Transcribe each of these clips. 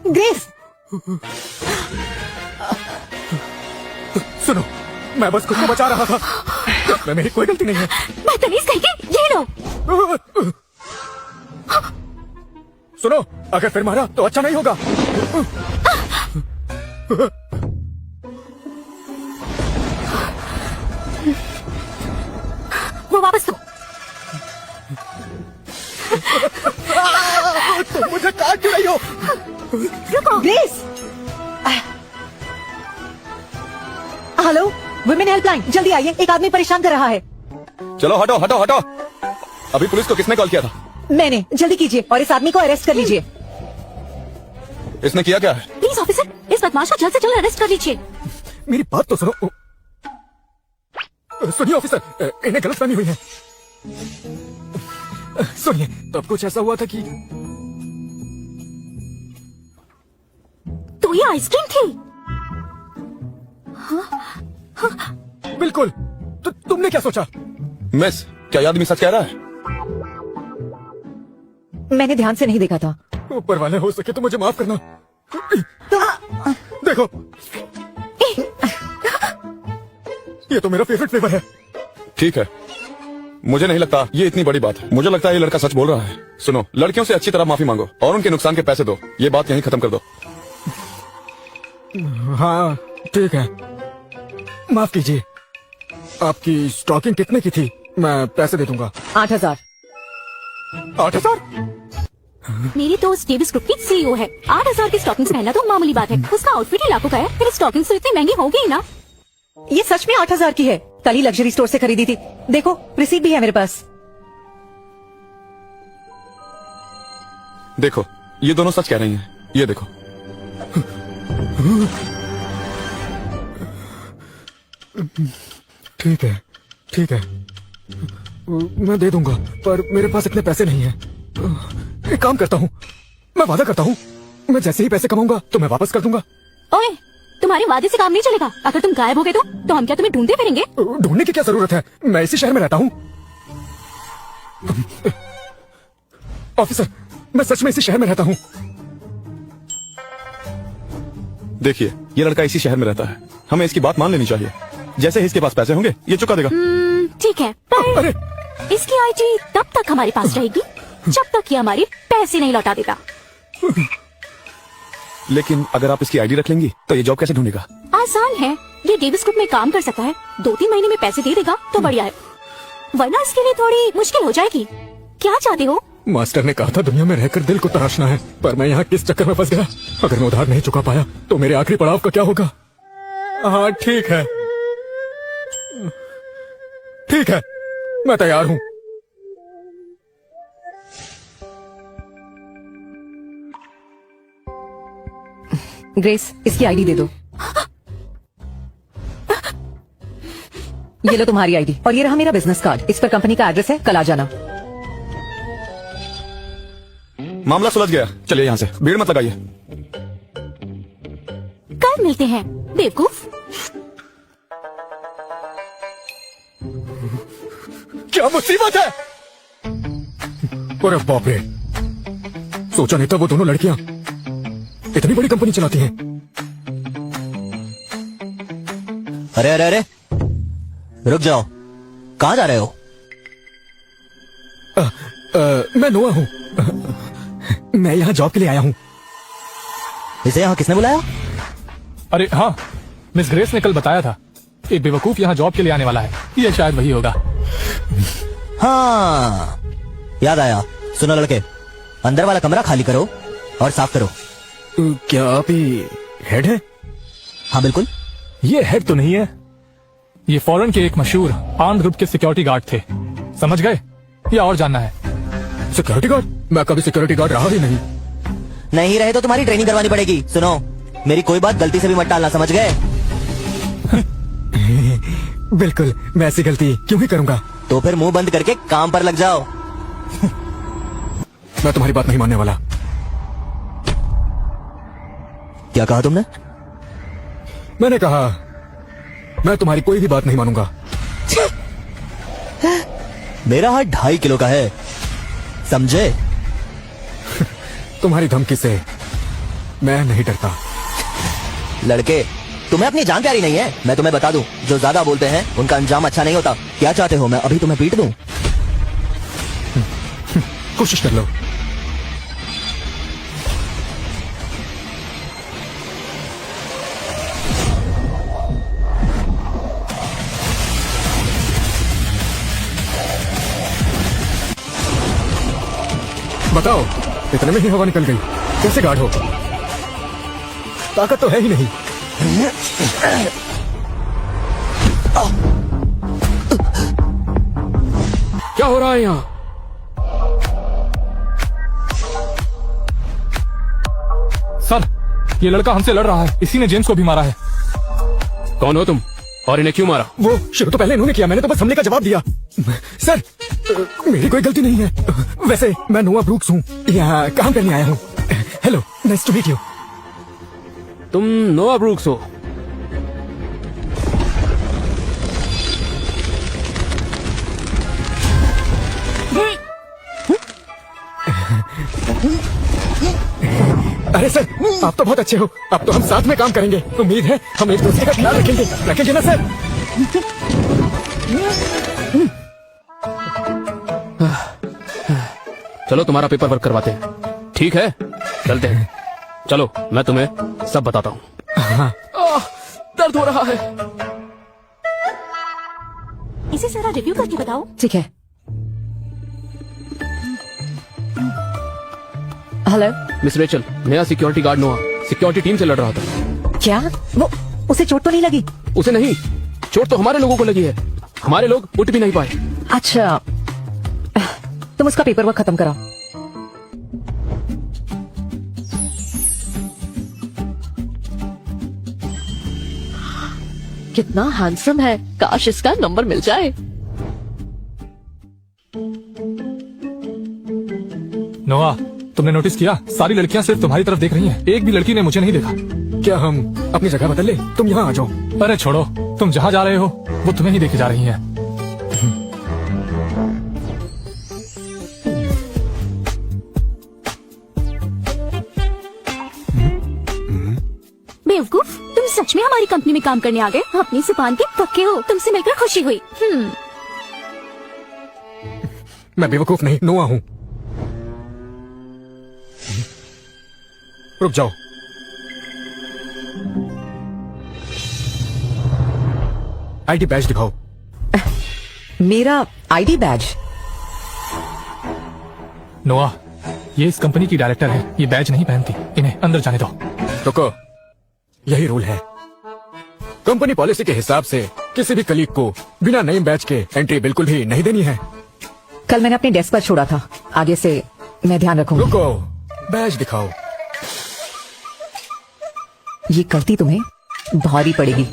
Grace, सुनो, मैं बस खुद को बचा रहा था। इसमें मेरी कोई गलती नहीं है। बदतमीज करके ये लो। सुनो, अगर फिर मारा तो अच्छा नहीं होगा। वो वापस दो। तुम मुझे काट क्यों रही हो? रुको। ग्रेस, हेलो, वुमेन हेल्पलाइन, जल्दी आइए, एक आदमी परेशान कर रहा है। चलो हटो हटो हटो। अभी पुलिस को किसने कॉल किया था? मैंने। जल्दी कीजिए और इस आदमी को अरेस्ट कर लीजिए। इसने किया क्या है? प्लीज ऑफिसर, इस बदमाश को जल्द से जल्द अरेस्ट कर लीजिए। मेरी बात तो सुनो। सुनिए ऑफिसर, इन्हें गलतफहमी हुई है। सुनिए, तब कुछ ऐसा हुआ था कि तो ये आइसक्रीम थी। बिल्कुल। तो तुमने क्या सोचा? मिस, क्या ये आदमी सच कह रहा है? मैंने ध्यान से नहीं देखा था। ऊपर वाले, हो सके तो मुझे माफ करना। देखो, ये तो मेरा फेवरेट फ्लेवर है। ठीक है, मुझे नहीं लगता ये इतनी बड़ी बात है। मुझे लगता है ये लड़का सच बोल रहा है। सुनो, लड़कियों से अच्छी तरह माफी मांगो और उनके नुकसान के पैसे दो। ये बात यहीं खत्म कर दो। हाँ ठीक है, माफ कीजिए। आपकी स्टॉकिंग कितने की थी? मैं पैसे दे दूंगा। 8,000। 8,000? मेरी दोस्त डेविस ग्रुप की सीईओ है। 8,000 की स्टॉकिंग्स पहनना तो मामूली बात है। उसका आउटफिट ही लाखों का है, फिर स्टॉकिंग्स तो इतनी महंगी होगी ही ना। ये सच में 8,000 की है। कल ही लग्जरी स्टोर से खरीदी थी। देखो, रिसीट भी है मेरे पास। देखो, ये दोनों सच कह रही हैं। ये देखो। ठीक है, ठीक है, मैं दे दूंगा, पर मेरे पास इतने पैसे नहीं हैं। एक काम करता हूँ, मैं वादा करता हूँ, मैं जैसे ही पैसे कमाऊंगा तो मैं वापस कर दूंगा। ओए, तुम्हारे वादे से काम नहीं चलेगा। अगर तुम गायब हो गए तो हम क्या तुम्हें ढूंढते फिरेंगे? ढूंढने की क्या जरूरत है? मैं इसी शहर में रहता हूँ। ऑफिसर, मैं सच में इसी शहर में रहता हूँ। देखिए, ये लड़का इसी शहर में रहता है। हमें इसकी बात मान लेनी चाहिए। जैसे ही इसके पास पैसे होंगे, ये चुका देगा। ठीक है, पर अरे, इसकी आईडी तब तक हमारे पास रहेगी जब तक ये हमारे पैसे नहीं लौटा देता। लेकिन अगर आप इसकी आईडी रख लेंगी तो ये जॉब कैसे ढूंढेगा? आसान है, ये डेविस ग्रुप में काम कर सकता है। 2-3 महीने में पैसे दे देगा तो बढ़िया है, वरना इसके लिए थोड़ी मुश्किल हो जाएगी। क्या चाहते हो? मास्टर ने कहा था दुनिया में रहकर दिल को तराशना है, पर मैं यहाँ किस चक्कर में फंस गया। अगर मैं उधार नहीं चुका पाया तो मेरे आखिरी पड़ाव का क्या होगा? हाँ ठीक है, ठीक है, मैं तैयार हूँ। ग्रेस, इसकी आईडी दे दो। ये लो तुम्हारी आईडी, और ये रहा मेरा बिजनेस कार्ड। इस पर कंपनी का एड्रेस है, कल आ जाना। मामला सुलझ गया, चलिए यहाँ से। भीड़ मत लगाइए। कल मिलते हैं बेवकूफ। क्या मुसीबत है? अरे बाप रे, सोचा नहीं था वो दोनों लड़कियां इतनी बड़ी कंपनी चलाती हैं। अरे अरे अरे, रुक जाओ, कहाँ जा रहे हो? मैं नोआ हूँ। मैं यहाँ जॉब के लिए आया हूँ। इसे यहाँ किसने बुलाया? अरे हाँ, मिस ग्रेस ने कल बताया था एक बेवकूफ यहाँ जॉब के लिए आने वाला है। ये शायद वही होगा। हाँ, याद आया। सुनो लड़के, अंदर वाला कमरा खाली करो और साफ करो। क्या आप ही हेड है? हाँ बिल्कुल। ये हेड तो नहीं है, ये फॉरेन के एक मशहूर आर्म्ड ग्रुप के सिक्योरिटी गार्ड थे। समझ गए या और जानना है? Security guard? मैं कभी सिक्योरिटी गार्ड रहा ही नहीं। नहीं रहे तो तुम्हारी ट्रेनिंग करवानी पड़ेगी। सुनो, मेरी कोई बात गलती से भी मत टालना, समझ गए? बिल्कुल, मैं ऐसी गलती क्यों ही करूंगा। तो फिर मुंह बंद करके काम पर लग जाओ। मैं तुम्हारी बात नहीं मानने वाला। क्या कहा तुमने? मैंने कहा मैं तुम्हारी कोई भी बात नहीं मानूंगा। मेरा हाथ 2.5 किलो का है, समझे? तुम्हारी धमकी से मैं नहीं डरता। लड़के, तुम्हें अपनी जान प्यारी नहीं है? मैं तुम्हें बता दूं, जो ज्यादा बोलते हैं उनका अंजाम अच्छा नहीं होता। क्या चाहते हो, मैं अभी तुम्हें पीट दूं? कोशिश कर लो। बताओ, इतने में ही हवा निकल गई। कैसे गार्ड हो? ताकत तो है ही नहीं। क्या हो रहा है यहाँ? सर, ये लड़का हमसे लड़ रहा है, इसी ने जेम्स को भी मारा है। कौन हो तुम और इन्हें क्यों मारा? वो शुरू तो पहले इन्होंने किया, मैंने तो बस हमले का जवाब दिया। सर, मेरी कोई गलती नहीं है। वैसे मैं नोआ ब्रूक्स हूँ, यहाँ काम करने आया हूँ। Hello, nice to meet you. तुम नोआ ब्रूक्स हो? अरे सर, आप तो बहुत अच्छे हो। अब तो हम साथ में काम करेंगे। उम्मीद है हम एक दूसरे का ख्याल रखेंगे। रखेंगे ना सर? चलो तुम्हारा पेपर वर्क करवाते हैं। ठीक है, चलते हैं। चलो, मैं तुम्हें सब बताता हूँ। दर्द हो रहा है। इसे सारा रिव्यू करके बताओ। ठीक है। हेलो। मिस रेचल, नया सिक्योरिटी गार्ड नोआ सिक्योरिटी टीम से लड़ रहा था। क्या वो, उसे चोट तो नहीं लगी? उसे नहीं, चोट तो हमारे लोगों को लगी है। हमारे लोग उठ भी नहीं पाए। अच्छा, तुम उसका पेपर वर्क खत्म कराओ। कितना हैंडसम है, काश इसका नंबर मिल जाए। नोआ, तुमने नोटिस किया, सारी लड़कियां सिर्फ तुम्हारी तरफ देख रही हैं। एक भी लड़की ने मुझे नहीं देखा। क्या हम अपनी जगह बदल ले? तुम यहाँ आ जाओ। अरे छोड़ो, तुम जहाँ जा रहे हो वो तुम्हें ही देखे जा रही हैं। बेवकूफ, तुम सच में हमारी कंपनी में काम करने आ गए? अपनी जुबान के पक्के हो। तुमसे मिलकर खुशी हुई। मैं बेवकूफ नहीं, नोआ हूँ। रुक जाओ। आईडी बैज दिखाओ। मेरा आईडी बैज? नोआ, ये इस कंपनी की डायरेक्टर है, ये बैज नहीं पहनती। इन्हें अंदर जाने दो। रुको, यही रूल है। कंपनी पॉलिसी के हिसाब से किसी भी कलीग को बिना नेम बैज के एंट्री बिल्कुल भी नहीं देनी है। कल मैंने अपने डेस्क पर छोड़ा था, आगे से मैं ध्यान रखूंगी। रुको, बैज दिखाओ। ये गलती तुम्हें भारी पड़ेगी।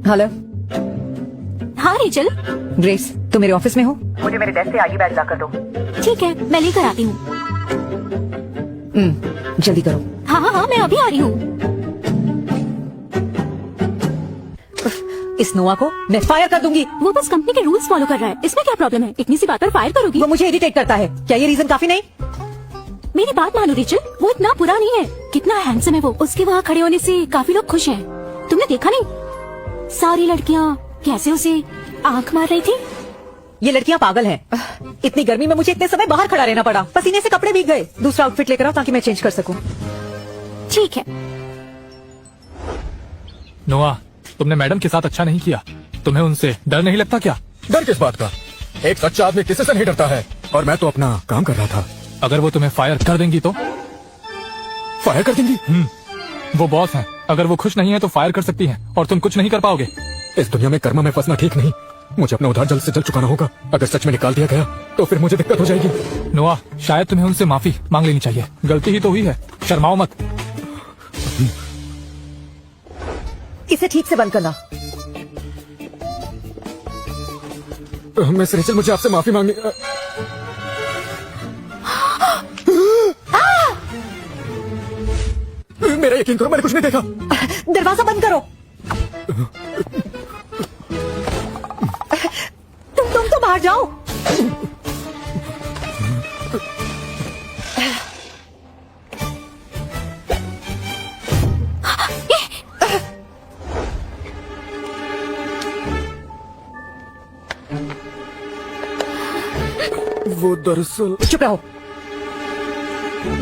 हेलो। हाँ रेचल। ग्रेस, तुम मेरे ऑफिस में हो? मुझे मेरे डेस्क से आईडी बैज लाकर दो। ठीक है, मैं लेकर आती हूँ। जल्दी करो। हाँ, मैं अभी आ रही हूँ। इस नोआ को मैं फायर कर दूंगी। वो बस कंपनी के रूल्स फॉलो कर रहा है, इसमें क्या प्रॉब्लम है? इतनी सी बात पर फायर करोगी? वो मुझे इरिटेट करता है। क्या ये रीजन काफी नहीं? मेरी बात मानो रिचल, वो इतना बुरा नहीं है। कितना हैंडसम है वो। उसके वहाँ खड़े होने से काफी लोग खुश हैं। तुमने देखा नहीं, सारी लड़कियाँ कैसे उसे आंख मार रही थी। ये लड़कियाँ पागल हैं। इतनी गर्मी में मुझे इतने समय बाहर खड़ा रहना पड़ा। पसीने से कपड़े भीग गए। दूसरा आउटफिट लेकर आओ ताकि मैं चेंज कर सकूं। ठीक है। नोआ, तुमने मैडम के साथ अच्छा नहीं किया। तुम्हें उनसे डर नहीं लगता क्या? डर किस बात का? एक सच्चा आदमी किसी से नहीं डरता है। और मैं तो अपना काम कर रहा था। अगर वो तुम्हें फायर कर देंगी तो? फायर कर देंगी? वो बॉस हैं। अगर वो खुश नहीं है तो फायर कर सकती हैं और तुम कुछ नहीं कर पाओगे। इस दुनिया में कर्म में फंसना ठीक नहीं। मुझे अपना उधार जल्द से जल्द चुकाना होगा। अगर सच में निकाल दिया गया तो फिर मुझे दिक्कत हो जाएगी। नोआ, शायद तुम्हें उनसे माफी मांग लेनी चाहिए। गलती ही तो हुई है, शर्माओ मत। इसे ठीक से बंद करना। मिस रेचल, मुझे आपसे माफी मांगनी। मेरा यकीन करो, मैंने कुछ नहीं देखा। दरवाजा बंद करो। तुम तो बाहर जाओ। वो दरअसल चुप रहो,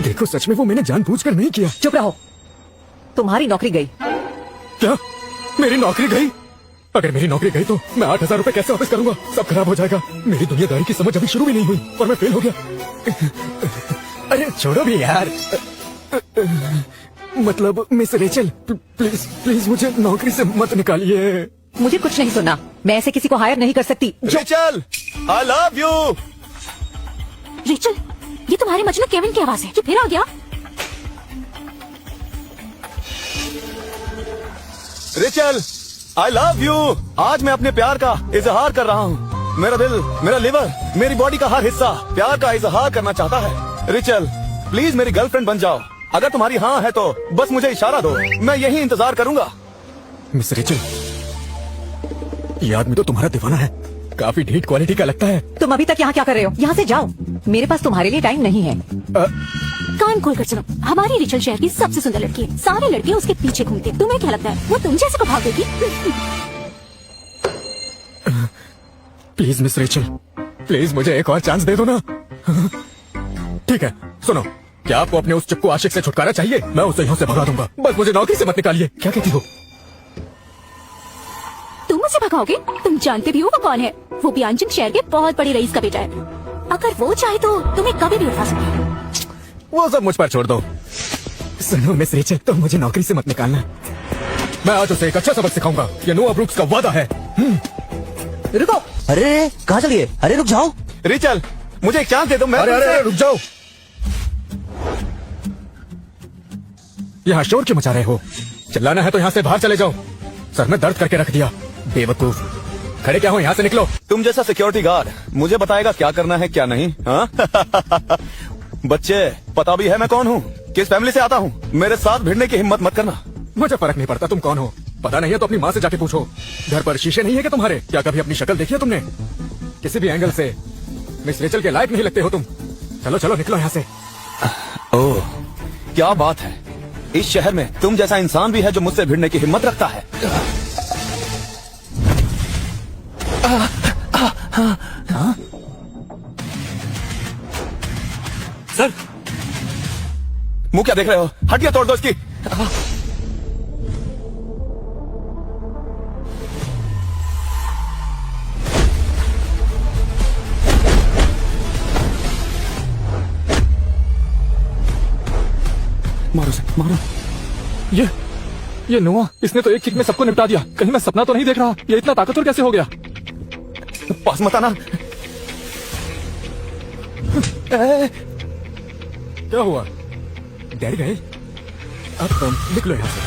देखो, सच में वो मैंने जानबूझकर नहीं किया। चुप रहो। तुम्हारी नौकरी गई। क्या मेरी नौकरी गई? अगर मेरी नौकरी गई तो मैं 8,000 रुपए कैसे वापस करूंगा? सब खराब हो जाएगा। मेरी दुनियादारी की समझ अभी शुरू भी नहीं हुई और मैं फेल हो गया। अरे छोड़ो भी यार। मतलब मिस रेचल, प्लीज प्लीज मुझे नौकरी से मत निकालिए। मुझे कुछ नहीं सुनना। मैं ऐसे किसी को हायर नहीं कर सकती। Rachel, I love you. Rachel, ये तुम्हारे मजनू केविन की आवाज है। ये फिर आ गया। Rachel, I love you. आज मैं अपने प्यार का इजहार कर रहा हूँ। मेरा दिल, मेरा लिवर, मेरी बॉडी का हर हिस्सा प्यार का इजहार करना चाहता है। रेचल, प्लीज मेरी गर्लफ्रेंड बन जाओ। अगर तुम्हारी हाँ है तो बस मुझे इशारा दो, मैं यही इंतजार करूंगा। मिस रेचल, ये आदमी तो तुम्हारा दीवाना है। काफी ढीठ क्वालिटी का लगता है। तुम अभी तक यहाँ क्या कर रहे हो? यहाँ से जाओ, मेरे पास तुम्हारे लिए टाइम नहीं है। कान खोल कर सुनो, हमारी रेचल शहर की सबसे सुंदर लड़की है। सारे लड़के उसके पीछे घूमते। तुम्हें क्या लगता है वो तुम जैसे को भाग देगी? प्लीज मिस रेचल, प्लीज मुझे एक और चांस दे दो ना। ठीक है, सुनो, क्या आपको अपने उस चिपकू आशिक से छुटकारा चाहिए? मैं उसे यहाँ से भगा दूंगा। बस मुझे नौकरी से मत निकालिए। क्या कहती हो? तुम उसे भगाओगे? तुम जानते भी हो वो कौन है? वो बियांजन शहर के बहुत बड़े रईस का बेटा है। अगर वो चाहे तो तुम्हें कभी भी उठा सकती है। वो सब मुझ पर छोड़ दो। सुनो मिस रेचल, तुम मुझे नौकरी से मत निकालना। मैं आज उसे एक अच्छा सबक सिखाऊंगा। ये नोआ ब्रूक्स का वादा है। रुको। अरे कहाँ चलिए? अरे रुक जाओ। रेचल, मुझे एक चांस दे दो। मैं अरे अरे तुमसे- रुक जाओ। यहाँ शोर क्यों मचा रहे हो? चिल्लाना है तो यहाँ से बाहर चले जाओ। सर में दर्द करके रख दिया, बेवकूफ। खड़े क्या हो? यहाँ से निकलो। तुम जैसा सिक्योरिटी गार्ड मुझे बताएगा क्या करना है क्या नहीं। हाँ? बच्चे, पता भी है मैं कौन हूँ, किस फैमिली से आता हूँ। मेरे साथ भिड़ने की हिम्मत मत करना। मुझे फर्क नहीं पड़ता तुम कौन हो। पता नहीं है तो अपनी माँ से जाके पूछो। घर पर शीशे नहीं है क्या तुम्हारे? क्या कभी अपनी शक्ल देखी है तुमने? किसी भी एंगल से मिस रेचल के लायक नहीं लगते हो तुम। चलो चलो निकलो यहाँ से। ओह, क्या बात है। इस शहर में तुम जैसा इंसान भी है जो मुझसे भिड़ने की हिम्मत रखता है। सर, मुंह क्या देख रहे हो? हड्डियां तोड़ दो इसकी। मारो से, मारो। ये नोआ, इसने तो एक किक में सबको निपटा दिया। कहीं मैं सपना तो नहीं देख रहा? ये इतना ताकतवर कैसे हो गया? पास मत आना। क्या हुआ? डर गए? अब तुम निकलो यहाँ से।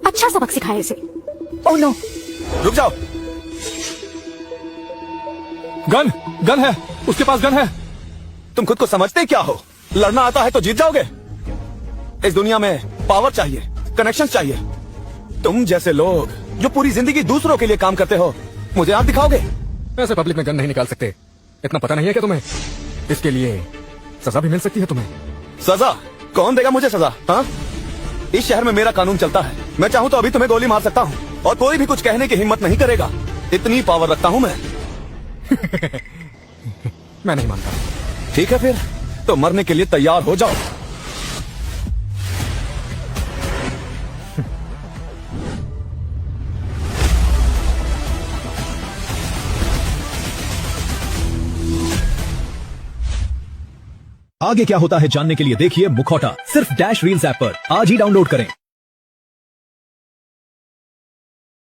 अच्छा सबक सिखाया इसे। Oh no. रुक जाओ। गन है, उसके पास गन है। तुम खुद को समझते क्या हो? लड़ना आता है तो जीत जाओगे। इस दुनिया में पावर चाहिए, कनेक्शंस चाहिए। तुम जैसे लोग जो पूरी जिंदगी दूसरों के लिए काम करते हो, मुझे आप दिखाओगे? ऐसे पब्लिक में गन नहीं निकाल सकते। इतना पता नहीं है क्या तुम्हें? इसके लिए सजा भी मिल सकती है तुम्हें। सजा? कौन देगा मुझे सजा? हाँ? इस शहर में मेरा कानून चलता है। मैं चाहूँ तो अभी तुम्हें गोली मार सकता हूँ और कोई भी कुछ कहने की हिम्मत नहीं करेगा। इतनी पावर रखता हूँ मैं। मैं नहीं मानता। ठीक है फिर, तो मरने के लिए तैयार हो जाओ। आगे क्या होता है जानने के लिए देखिए मुखौटा सिर्फ डैश रील्स ऐप पर। आज ही डाउनलोड करें।